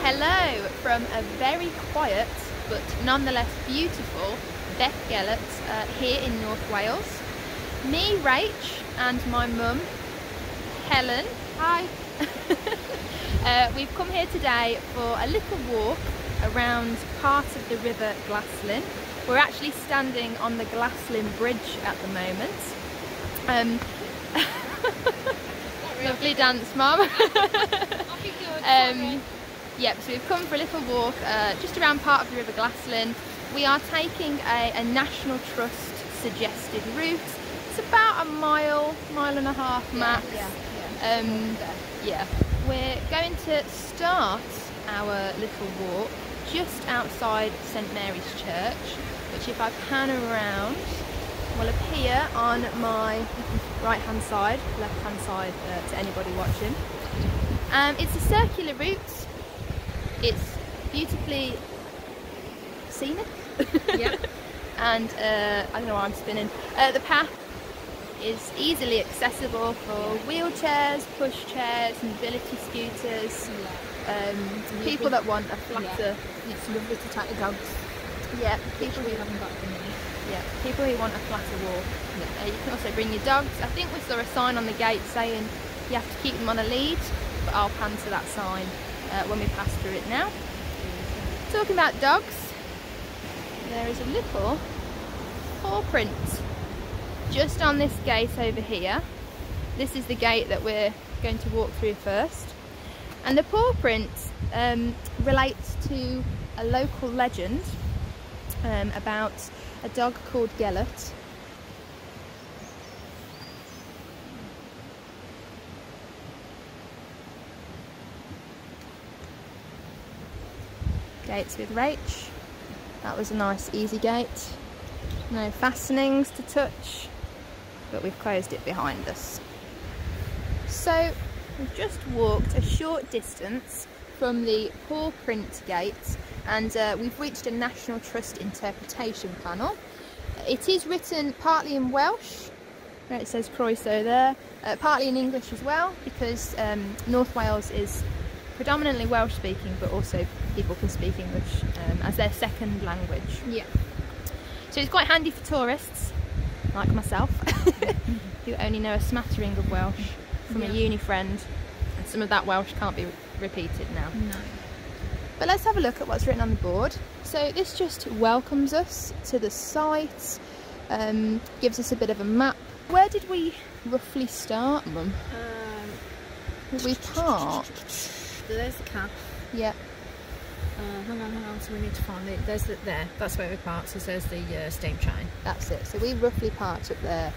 Hello from a very quiet but nonetheless beautiful Beddgelert here in North Wales. Me, Rach, and my mum, Helen. Hi. We've come here today for a little walk around part of the River Glaslyn. We're actually standing on the Glaslyn Bridge at the moment. Lovely dance, Mum. Yep, so we've come for a little walk just around part of the River Glaslyn. We are taking a National Trust suggested route. It's about a mile and a half max. Yeah. We're going to start our little walk just outside St Mary's Church, which if I pan around will appear on my right hand side, left hand side to anybody watching. It's a circular route. It's beautifully scenic. Yep. And I don't know why I'm spinning. The path is easily accessible for wheelchairs, pushchairs, mobility scooters, people that want a flatter. It's lovely to take the dogs. Yeah, people who haven't got the money. Yeah, people who want a flatter walk. Yeah. You can also bring your dogs. I think we saw a sign on the gate saying you have to keep them on a lead, but I'll pan to that sign when we pass through it now. Talking about dogs, there is a little paw print just on this gate over here. This is the gate that we're going to walk through first, and the paw print relates to a local legend about a dog called Gelert. Gates with Rach. That was a nice easy gate. No fastenings to touch, but we've closed it behind us. So we've just walked a short distance from the paw print gate, and we've reached a National Trust interpretation panel. It is written partly in Welsh, where it says Croeso there, partly in English as well, because North Wales is predominantly Welsh speaking, but also people can speak English as their second language. Yeah. So it's quite handy for tourists like myself who only know a smattering of Welsh from a uni friend, and some of that Welsh can't be repeated now. No. But let's have a look at what's written on the board. So this just welcomes us to the site, gives us a bit of a map. Where did we roughly start, Mum? We parked. There's the calf. Yeah. Hang on, so we need to find it. There's there, that's where we parked, so there's the steam train. That's it, so we roughly parked up there,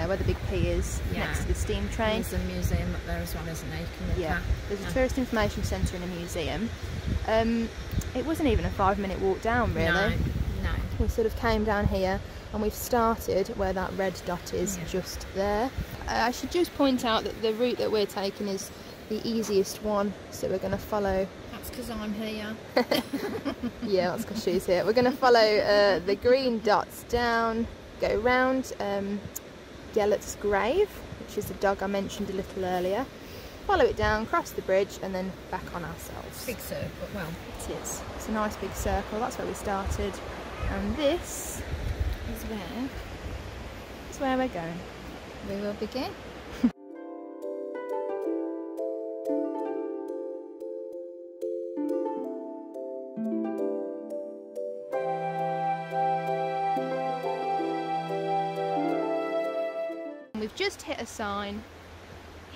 where the big P is, next to the steam train. There's a museum up there as well, isn't there? There's a tourist information centre and a museum. It wasn't even a 5-minute walk down, really. No. We sort of came down here, and we've started where that red dot is, just there. I should just point out that the route that we're taking is the easiest one, so we're going to follow. That's because I'm here. Yeah, that's because she's here. We're going to follow the green dots down, go round Gelert's grave, which is the dog I mentioned a little earlier. Follow it down, cross the bridge, and then back on ourselves. Big circle, well. It is. It's a nice big circle. That's where we started, and this is where we're going. We will begin. We've just hit a sign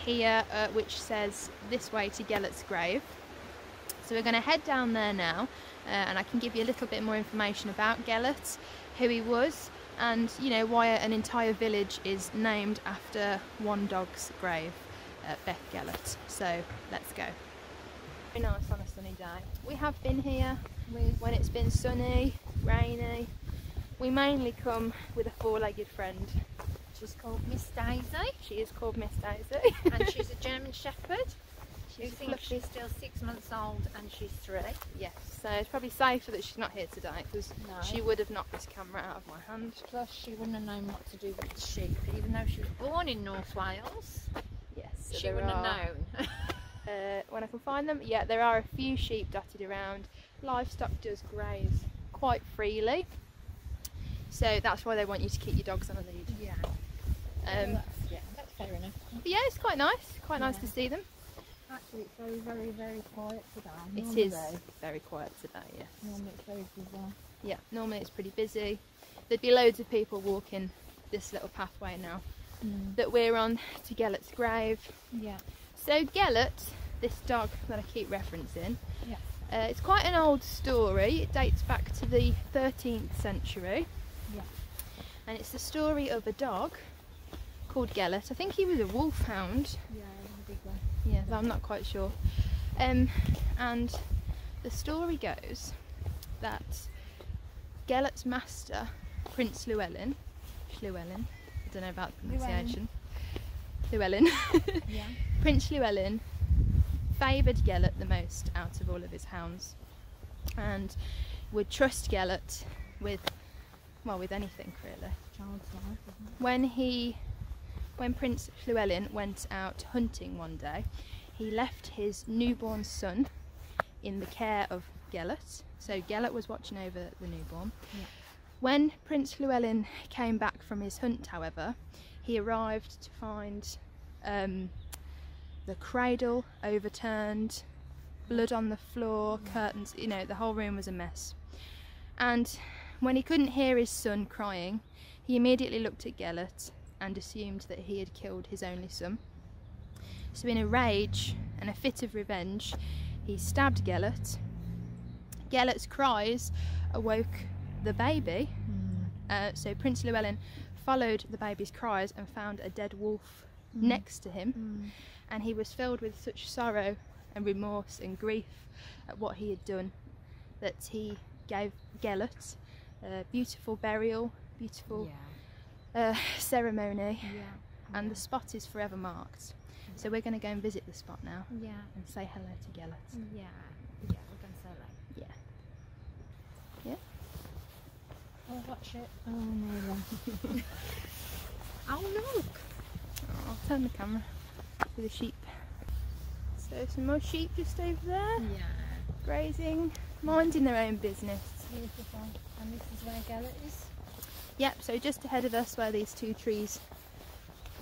here which says this way to Gelert's grave. So we're going to head down there now, and I can give you a little bit more information about Gelert, who he was, and you know why an entire village is named after one dog's grave, Beddgelert. So let's go. Very nice on a sunny day. We have been here when it's been sunny, rainy. We mainly come with a four-legged friend. She's called Miss Daisy. She is called Miss Daisy. And she's a German Shepherd. You think she's still 6 months old and she's 3? Yes, so it's probably safer that she's not here today because she would have knocked this camera out of my hand. Plus she wouldn't have known what to do with the sheep, even though she was born in North Wales. Yes, so she wouldn't have known. When I can find them, yeah, there are a few sheep dotted around. Livestock does graze quite freely, so that's why they want you to keep your dogs on a lead. Yeah. That's fair enough. But yeah, it's quite nice to see them. Actually, it's very, very, very quiet today. It is very quiet today, yes. Normally it's very busy. Yeah, normally it's pretty busy. There'd be loads of people walking this little pathway now that we're on to Gelert's grave. Yeah. So Gelert, this dog that I keep referencing, yeah. It's quite an old story. It dates back to the 13th century. Yeah. And it's the story of a dog called Gelert. I think he was a wolfhound. Yeah, a big one. Yeah, I'm not quite sure. And the story goes that Gelert's master, Prince Llewelyn, I don't know about the pronunciation. Llewelyn. Yeah. Prince Llewelyn favoured Gelert the most out of all of his hounds, and would trust Gelert with anything really. Child's life, isn't it? When Prince Llewelyn went out hunting one day, he left his newborn son in the care of Gelert. So Gelert was watching over the newborn. Yeah. When Prince Llewelyn came back from his hunt, however, he arrived to find the cradle overturned, blood on the floor, curtains, the whole room was a mess. And when he couldn't hear his son crying, he immediately looked at Gelert and assumed that he had killed his only son. So in a rage and a fit of revenge, he stabbed Gelert. Gelert's cries awoke the baby. So Prince Llewelyn followed the baby's cries and found a dead wolf next to him, and he was filled with such sorrow and remorse and grief at what he had done that he gave Gelert a beautiful burial, beautiful ceremony, and the spot is forever marked. So we're going to go and visit the spot now and say hello to Gelert. Yeah, we're going to say hello. Yeah. Oh, watch it. Oh, no. Oh, look. I'll turn the camera to the sheep. So some more sheep just over there. Yeah. Grazing, minding their own business. Beautiful. And this is where Gelert is? Yep, so just ahead of us where these two trees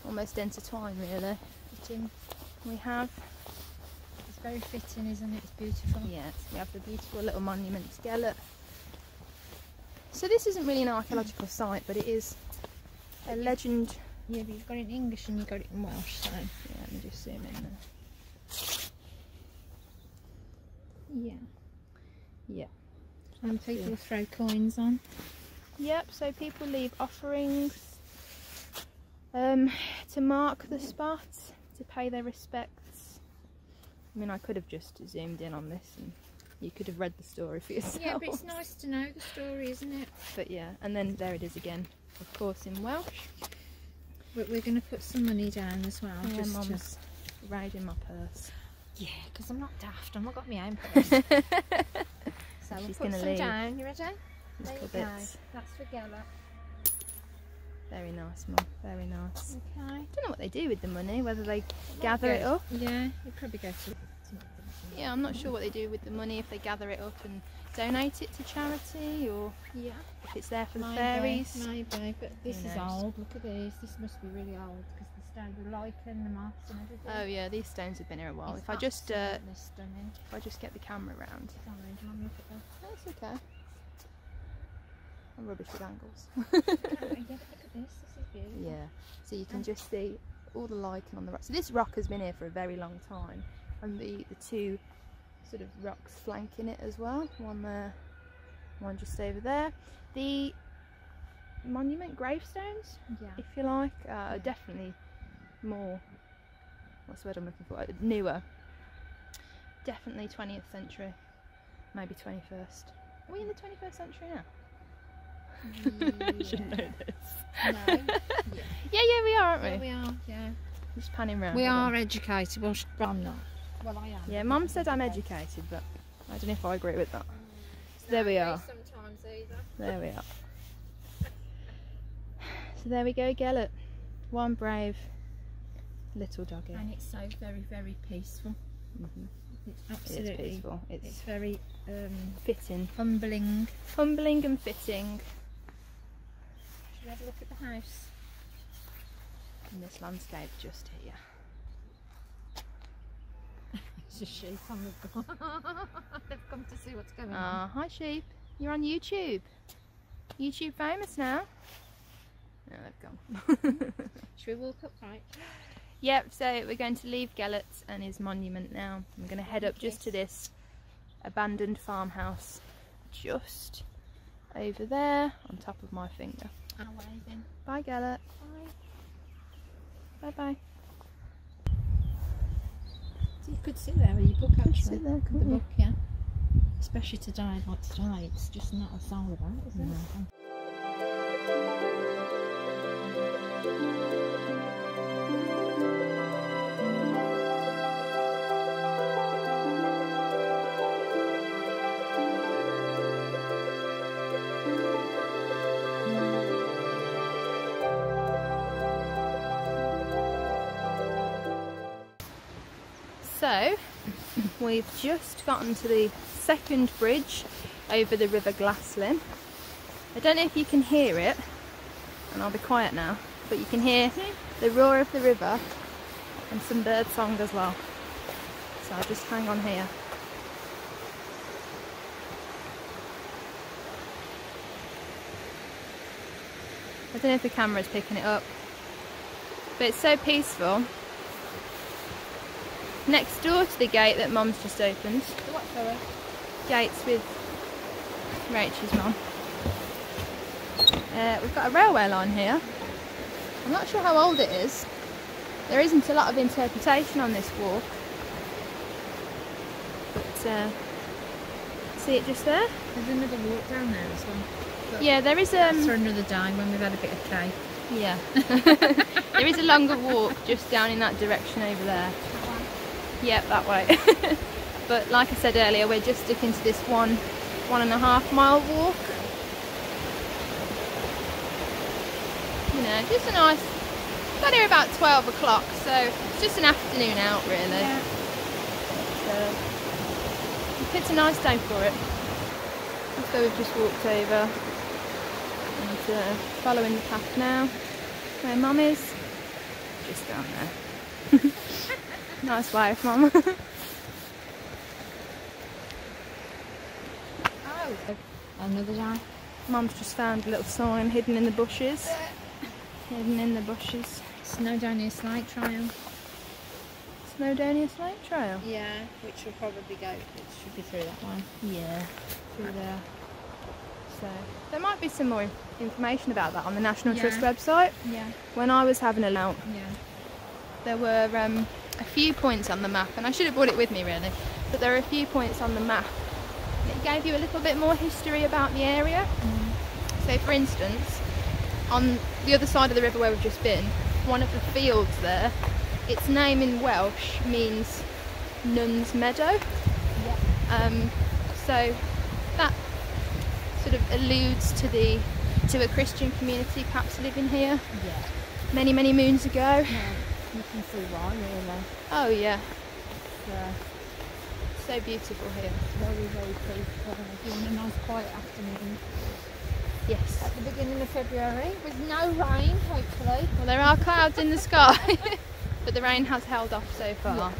almost intertwine really. Fitting. We have... It's very fitting, isn't it? It's beautiful. Yes, we have the beautiful little monument to Gelert. So this isn't really an archaeological site, but it is a legend. Yeah, but you've got it in English and you've got it in Welsh, so... Yeah, let me just zoom in there. Yeah. Yeah. And people throw coins on. Yep, so people leave offerings to mark the spot, to pay their respects. I mean, I could have just zoomed in on this and you could have read the story for yourself. Yeah, but it's nice to know the story, isn't it? But yeah, and then there it is again, of course, in Welsh. But we're going to put some money down as well. Yeah, just Mum's raiding my purse. Yeah, because I'm not daft. I've not got my own purse. So we'll put some down. You ready? There you go. That's for Gelert. Very nice, Mum. Very nice. Okay. I don't know what they do with the money, whether they gather it up. Yeah, you probably go to... Yeah, I'm not sure what they do with the money, if they gather it up and donate it to charity, or if it's there for the fairies. Maybe, but this is old. Look at these. This must be really old because the stone, the lichen, the moss and everything. Oh yeah, these stones have been here a while. If I just get the camera round. Sorry, do you want to look at that? That's okay. I'm rubbish with angles. Yeah, but look at this. This is beautiful. Yeah, so you can just see all the lichen on the rock. So this rock has been here for a very long time, and the two sort of rocks flanking it as well. One there, one just over there. The monument gravestones, if you like, are definitely more, what's the word I'm looking for, newer. Definitely 20th century, maybe 21st. Are we in the 21st century now? I should know this. No. Yeah, we are, aren't we? Yeah, we are, yeah. Just panning round. We are educated, well, I'm not. Well, I am. Yeah, Mum said I'm educated, but I don't know if I agree with that. So there we are. Sometimes either. There we are. So there we go, Gelert. One brave little doggy. And it's so very, very peaceful. It's absolutely It's peaceful. It's very fitting. humbling. Humbling and fitting. Should we have a look at the house? In this landscape just here. There's a sheep on the door. They've come to see what's going on. Ah, hi sheep. You're on YouTube. YouTube famous now. No, they've gone. Should we walk up right? Yep, so we're going to leave Gelert and his monument now. I'm going to head up just to this abandoned farmhouse just over there on top of my finger. I'm waving. Bye Gelert. Bye. Bye bye. So you could sit there with your book actually. Sit there, With the couldn't you? book, yeah. Especially today, like today, it's just not a soul about, isn't it? So, we've just gotten to the second bridge over the River Glaslyn. I don't know if you can hear it, and I'll be quiet now, but you can hear the roar of the river and some bird song as well. So I'll just hang on here. I don't know if the camera's picking it up, but it's so peaceful. Next door to the gate that Mum's just opened. What, sorry? Gates with Rachel's mum. We've got a railway line here. I'm not sure how old it is. There isn't a lot of interpretation on this walk. But see it just there? There's another walk down there as well. But Yeah, there is that's for another day when we've had a bit of cake. yeah. There is a longer walk just down in that direction over there. Yep, that way. But like I said earlier, we're just sticking to this 1.5 mile walk. You know, just a nice, got here about 12 o'clock, so it's just an afternoon out really. Yeah. So it's a nice day for it. So we've just walked over and following the path now. Where Mum is, just down there. Nice wife, Mum. Oh, another day. Mum's just found a little sign hidden in the bushes. Hidden in the bushes. Snowdonia Slate Trail. Snowdonia Slate Trail. Yeah, which will probably go, it should be through that one. Yeah, through there. So there might be some more information about that on the National Trust website. Yeah. When I was having a look, Yeah. there were a few points on the map, and I should have brought it with me really, but there are a few points on the map. It gave you a little bit more history about the area. So for instance, on the other side of the river where we've just been, one of the fields there, its name in Welsh means Nun's Meadow. Yeah. So that sort of alludes to a Christian community perhaps living here Yeah. many moons ago. Yeah. You can see why, really. Oh yeah, Yeah. so beautiful here. Very, very peaceful. If you want a nice quiet afternoon. Yes. At the beginning of February, with no rain, hopefully. Well, there are clouds in the sky, but the rain has held off so far.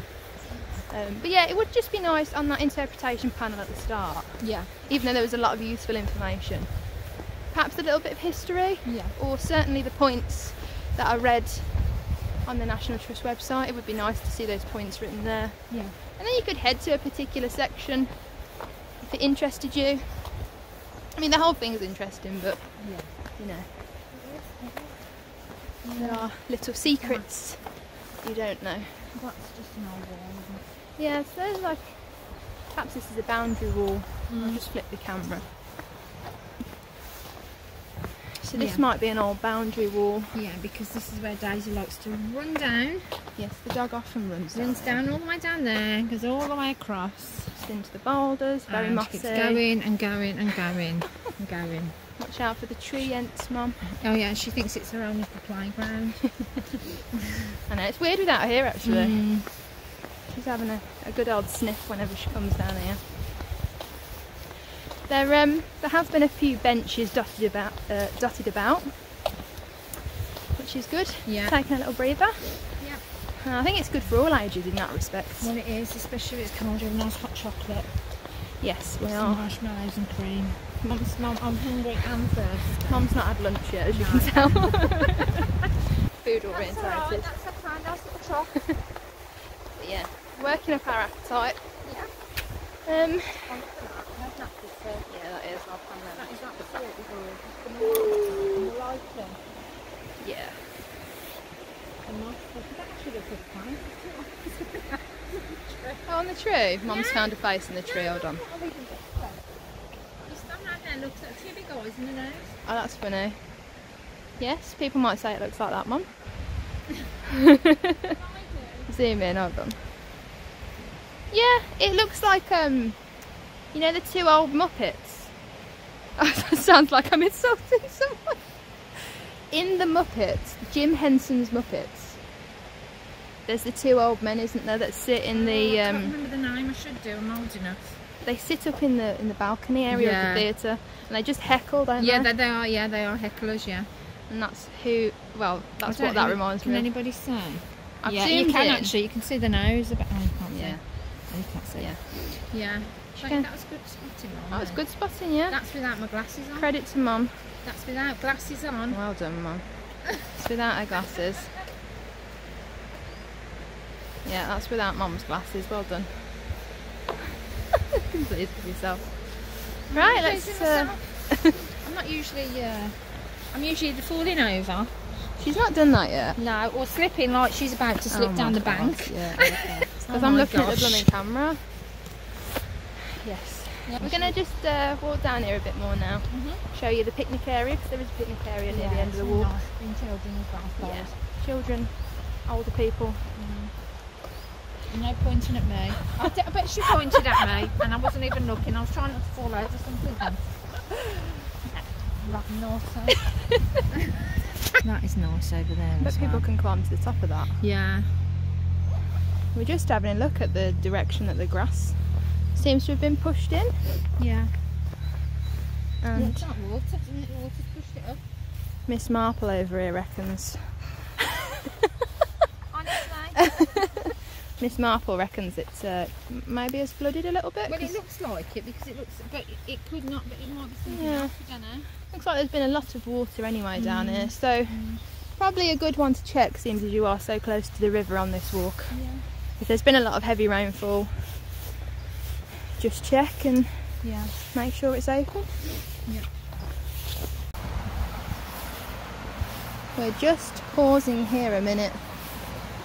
But yeah, it would just be nice on that interpretation panel at the start, Yeah. even though there was a lot of useful information. Perhaps a little bit of history, Yeah. or certainly the points that I read on the National Trust website. It would be nice to see those points written there. Yeah. And then you could head to a particular section if it interested you. I mean, the whole thing's interesting, but Yeah. you know, there are little secrets you don't know. That's just an old wall, isn't it? Yeah, so there's like, perhaps this is a boundary wall. I'll just flip the camera. So this might be an old boundary wall. Yeah, because this is where Daisy likes to run down. Yes, the dog often runs down all the way down there, goes all the way across. Just into the boulders, very mossy. Keeps going and going and going and going. Watch out for the tree ants, Mum. Oh yeah, she thinks it's her own little playground. I know, it's weird without her here actually. She's having a good old sniff whenever she comes down here. There have been a few benches dotted about, which is good. Yeah. Taking a little breather. Yeah. I think it's good for all ages in that respect. Well, it is, especially if it's cold with a nice hot chocolate. Yes, we Some are. marshmallows and cream. Mum, I'm hungry and thirsty. Mum's not had lunch yet, as you can tell. Food orientated. That's okay, nice little chop. But yeah, working up our appetite. Yeah. Yeah, that is. I'll pan that. That is absolutely good. You like them? Yeah. That actually looks a fine. Oh, on the tree? Mum's found a face in the tree, hold on. You stand right there and look at two big eyes in the nose. Oh, that's funny. Yes, people might say it looks like that, Mum. Zoom in, hold on. Yeah, it looks like, you know the two old Muppets? That sounds like I'm insulting someone. In the Muppets, Jim Henson's Muppets, there's the two old men, isn't there, that sit in the... I can't remember the name, I should do, I'm old enough. They sit up in the balcony area of the theatre and they just heckle, don't they? Yeah, they are hecklers, yeah. And that's who, well, that's what that reminds me of. Can anybody say? I've yeah, you zoomed can in. actually, you can see the nose. Oh, you can't see. Yeah. Oh, you can't see. Yeah. Yeah. Can... That was good spotting, Mum. That was good spotting, yeah. That's without my glasses on. Credit to Mum. That's without glasses on. Well done, Mum. It's without her glasses. Yeah, that's without Mum's glasses. Well done. Pleased with yourself. Right, let's... I'm not usually... I'm usually falling over. She's not done that yet. No, or slipping like she's about to slip down the bank. Yeah, okay. Because I'm looking at the blooming camera. Yes. Yep. We're going to just walk down here a bit more now. Show you the picnic area, because there is a picnic area near the end of the walk. Nice. In children as well. Yeah. Children, older people. No pointing at me. I bet she pointed at me and I wasn't even looking. I was trying not to fall over something. That is nice over there. But people can climb to the top of that. Yeah. We're just having a look at the direction that the grass seems to have been pushed in. Yeah. And it's not water, isn't it? The water's pushed it up. Miss Marple over here reckons. Honestly. Miss Marple reckons it's maybe has flooded a little bit. Well, it looks like it because it looks, but it could not. But it might be something else. I don't know. Looks like there's been a lot of water anyway down here, so probably a good one to check, seems as you are so close to the river on this walk. Yeah. If there's been a lot of heavy rainfall, just check and make sure it's open. Yeah. We're just pausing here a minute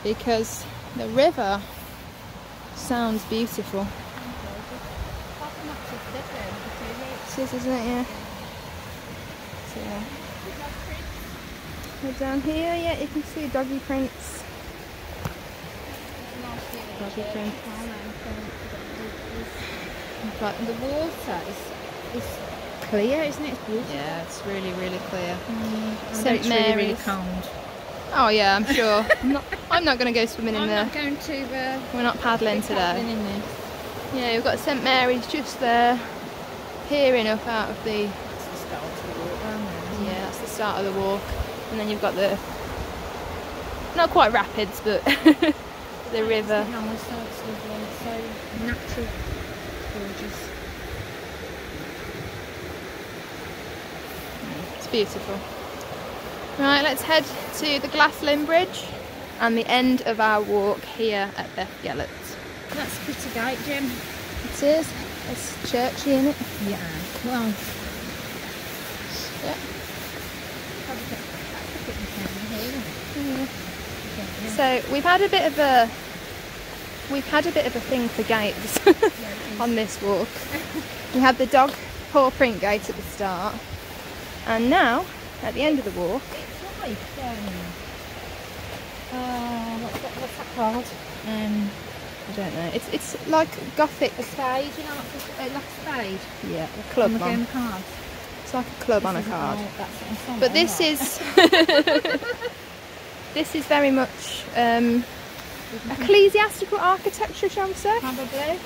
because the river sounds beautiful. It is, isn't it? Yeah. So, we're down here, yeah, you can see doggy prints. Doggy prints. But the water is clear, isn't it? It's beautiful. Yeah, it's really, really clear. St Mary's. Really cold. Oh yeah, I'm sure. I'm not going to go swimming in there. I'm not going to. We're not paddling today. Paddling in this. Yeah, we've got St Mary's just there, peering up out of the. That's the start of the walk, isn't it? Yeah, that's the start of the walk, and then you've got the. Not quite rapids, but the river. It's so lovely, so natural, gorgeous. It's beautiful. Right, let's head to the Glaslyn Bridge and the end of our walk here at Beddgelert. That's a pretty gate, Jim. It is. It's churchy, isn't it? Yeah. Well. Yeah. Yeah. So we've had a bit of a thing for gates on this walk. We had the dog paw print gate at the start, and now at the end of the walk. It's like, what's that called? I don't know. It's like Gothic. A spade, you know, like a spade. Yeah, a club on the on. game cards. It's like a club on a card. That's But this is this is very much ecclesiastical architecture, shall we say? Probably.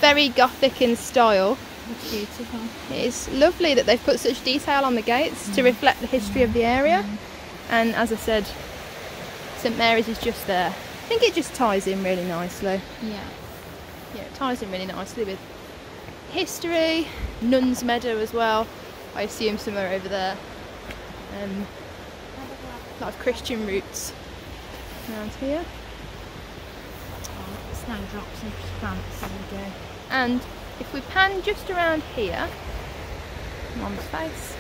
Very Gothic in style. It's beautiful. It's lovely that they've put such detail on the gates to reflect the history of the area. And as I said, St Mary's is just there. I think it just ties in really nicely. Yeah. Yeah, it ties in really nicely with history, Nuns Meadow as well. I assume somewhere over there. A lot of Christian roots around here. Snowdrops and plants. There we go. And if we pan just around here, Mum's face.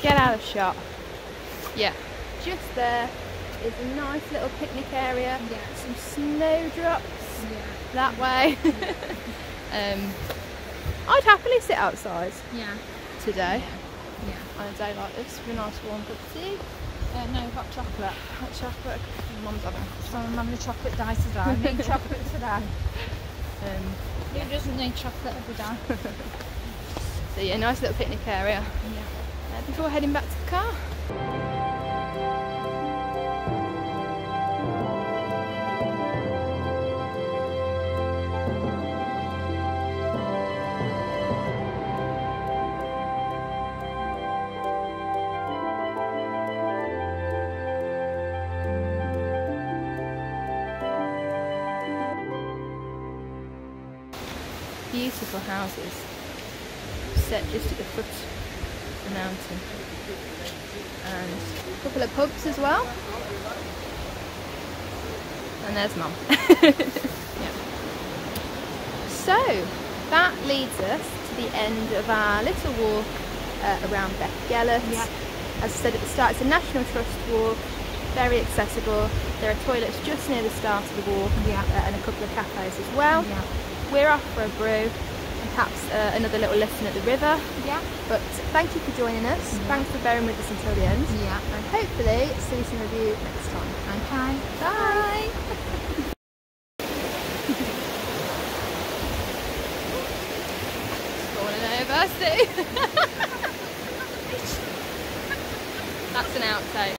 Get out of shot. Yeah, just there is a nice little picnic area. Yeah. Some snowdrops that way. I'd happily sit outside today on a day like this with a nice warm cup of tea. No, hot chocolate. Hot chocolate. Mum's having. So I'm having a chocolate day today. I need chocolate today. Who doesn't need chocolate every day? So yeah, nice little picnic area. Yeah. Before heading back to the car. Beautiful houses set just at the foot of the mountain, and a couple of pubs as well. And there's Mum. Yeah. So that leads us to the end of our little walk around Beddgelert. Yeah. As I said at the start, it's a National Trust walk, very accessible. There are toilets just near the start of the walk, and a couple of cafes as well. Yeah. We're off for a brew and perhaps another little listen at the river. Yeah. But thank you for joining us. Thanks for bearing with us until the end. Yeah. And hopefully see some of you next time. Okay. Bye. Falling over, see? That's an outtake.